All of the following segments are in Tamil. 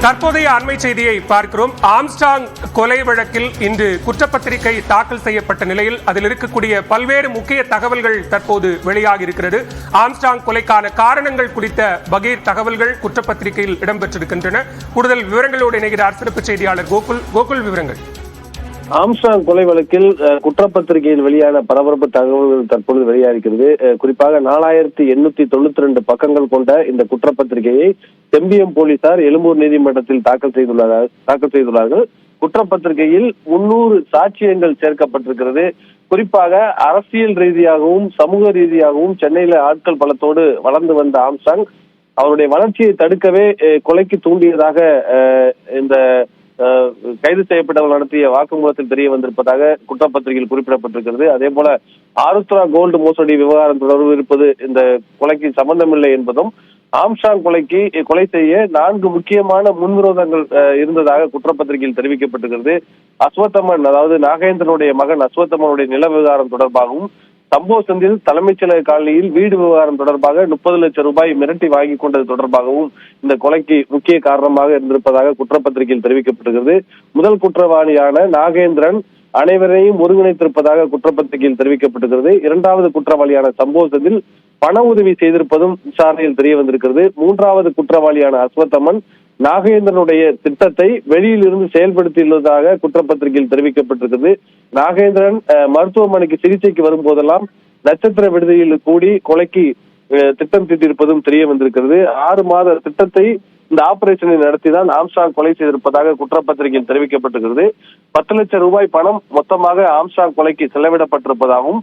தற்போதைய அண்மை செய்தியை பார்க்கிறோம். ஆம்ஸ்ட்ராங் கொலை வழக்கில் இன்று குற்றப்பத்திரிகை தாக்கல் செய்யப்பட்ட நிலையில் அதில் இருக்கக்கூடிய பல்வேறு முக்கிய தகவல்கள் தற்போது வெளியாகி இருக்கிறது. ஆம்ஸ்ட்ராங் கொலைக்கான காரணங்கள் குறித்த பகீர் தகவல்கள் குற்றப்பத்திரிகையில் இடம்பெற்றிருக்கின்றன. கூடுதல் விவரங்களோடு இணைகிறார் சிறப்பு செய்தியாளர் கோகுல். விவரங்கள். ஆம்ஸ்ட்ராங் கொலை வழக்கில் குற்றப்பத்திரிகையில் வெளியான பரபரப்பு தகவல்கள் தற்பொழுது வெளியாகிறது. குறிப்பாக 4892 பக்கங்கள் கொண்ட இந்த குற்றப்பத்திரிகையை செம்பியம் போலீசார் எழும்பூர் நீதிமன்றத்தில் தாக்கல் செய்துள்ளார்கள். குற்றப்பத்திரிகையில் 300 சாட்சியங்கள் சேர்க்கப்பட்டிருக்கிறது. குறிப்பாக அரசியல் ரீதியாகவும் சமூக ரீதியாகவும் சென்னையில ஆட்கள் பலத்தோடு வளர்ந்து வந்த ஆம்ஸ்ட்ராங் அவருடைய வளர்ச்சியை தடுக்கவே கொலைக்கு தூண்டியதாக இந்த கைது செய்யப்பட்டவர்கள் நடத்திய வாக்குமூலத்தில் தெரிய வந்திருப்பதாக குற்றப்பத்திரிகையில் குறிப்பிடப்பட்டிருக்கிறது. அதே போல ஆருத்ரா கோல்டு மோசடி விவகாரம் தொடர்பு இருப்பது இந்த கொலைக்கு சம்பந்தமில்லை என்பதும், ஆம்ஸ்ட்ராங் கொலை செய்ய 4 முக்கியமான முன்விரோதங்கள் இருந்ததாக குற்றப்பத்திரிகையில் தெரிவிக்கப்பட்டிருக்கிறது. அஸ்வத்தமன், அதாவது நாகேந்திரனுடைய மகன் அஸ்வத்தமனுடைய நில விவகாரம் தொடர்பாகவும், சம்போ செந்தில் தலைமைச் செயலக காலனியில் வீடு விவகாரம் தொடர்பாக 30 லட்சம் ரூபாய் மிரட்டி வாங்கி கொண்டது தொடர்பாகவும் இந்த கொலைக்கு முக்கிய காரணமாக இருந்திருப்பதாக குற்றப்பத்திரிகையில் தெரிவிக்கப்பட்டிருக்கிறது. முதல் குற்றவாளியான நாகேந்திரன் அனைவரையும் ஒருங்கிணைத்திருப்பதாக குற்றப்பத்திரிகையில் தெரிவிக்கப்பட்டிருக்கிறது. இரண்டாவது குற்றவாளியான சம்போ செந்தில் பண உதவி செய்திருப்பதும் விசாரணையில் தெரிய வந்திருக்கிறது. மூன்றாவது குற்றவாளியான அஸ்வத்தமன் நாகேந்திரனுடைய திட்டத்தை வெளியில் இருந்து செயல்படுத்தியுள்ளதாக குற்றப்பத்திரிகையில் தெரிவிக்கப்பட்டிருக்கிறது. நாகேந்திரன் மருத்துவமனைக்கு சிகிச்சைக்கு வரும்போதெல்லாம் நட்சத்திர விடுதியில் கூடி கொலைக்கு திட்டம் தீட்டியிருப்பதும் தெரிய வந்திருக்கிறது. 6 மாத திட்டத்தை இந்த ஆபரேஷனை நடத்திதான் ஆம்ஸ்ட்ராங் கொலை செய்திருப்பதாக குற்றப்பத்திரிகையில் தெரிவிக்கப்பட்டிருக்கிறது. 10 லட்சம் ரூபாய் பணம் மொத்தமாக ஆம்ஸ்ட்ராங் கொலைக்கு செலவிடப்பட்டிருப்பதாகவும்,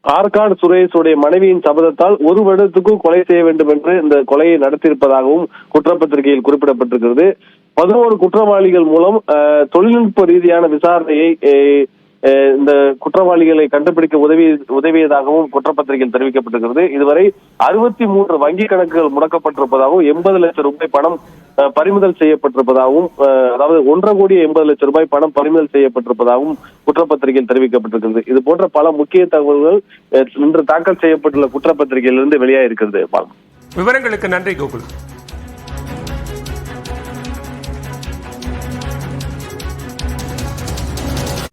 ஆற்காடு சுரேஷுடைய மனைவியின் சபதத்தால் 1 வருடத்துக்கும் கொலை செய்ய வேண்டும் என்று இந்த கொலையை நடத்தியிருப்பதாகவும் குற்றப்பத்திரிகையில் குறிப்பிடப்பட்டிருக்கிறது. 11 குற்றவாளிகள் மூலம் தொழில்நுட்ப ரீதியான விசாரணையை இந்த குற்றவாளிகளை கண்டுபிடிக்க உதவியதாகவும் குற்றப்பத்திரிகையில் தெரிவிக்கப்பட்டிருக்கிறது. இதுவரை 63 வங்கி கணக்குகள் முடக்கப்பட்டிருப்பதாகவும், 80 லட்சம் ரூபாய் பணம் பறிமுதல் செய்யப்பட்டிருப்பதாகவும், அதாவது 1.5 கோடி 80 லட்சம் ரூபாய் பணம் பறிமுதல் செய்யப்பட்டிருப்பதாகவும் குற்றப்பத்திரிகையில் தெரிவிக்கப்பட்டிருக்கிறது. இது போன்ற பல முக்கிய தகவல்கள் இன்று தாக்கல் செய்யப்பட்டுள்ள குற்றப்பத்திரிகையிலிருந்து வெளியாகிருக்கிறது. விவரங்களுக்கு நன்றி கோகுல்.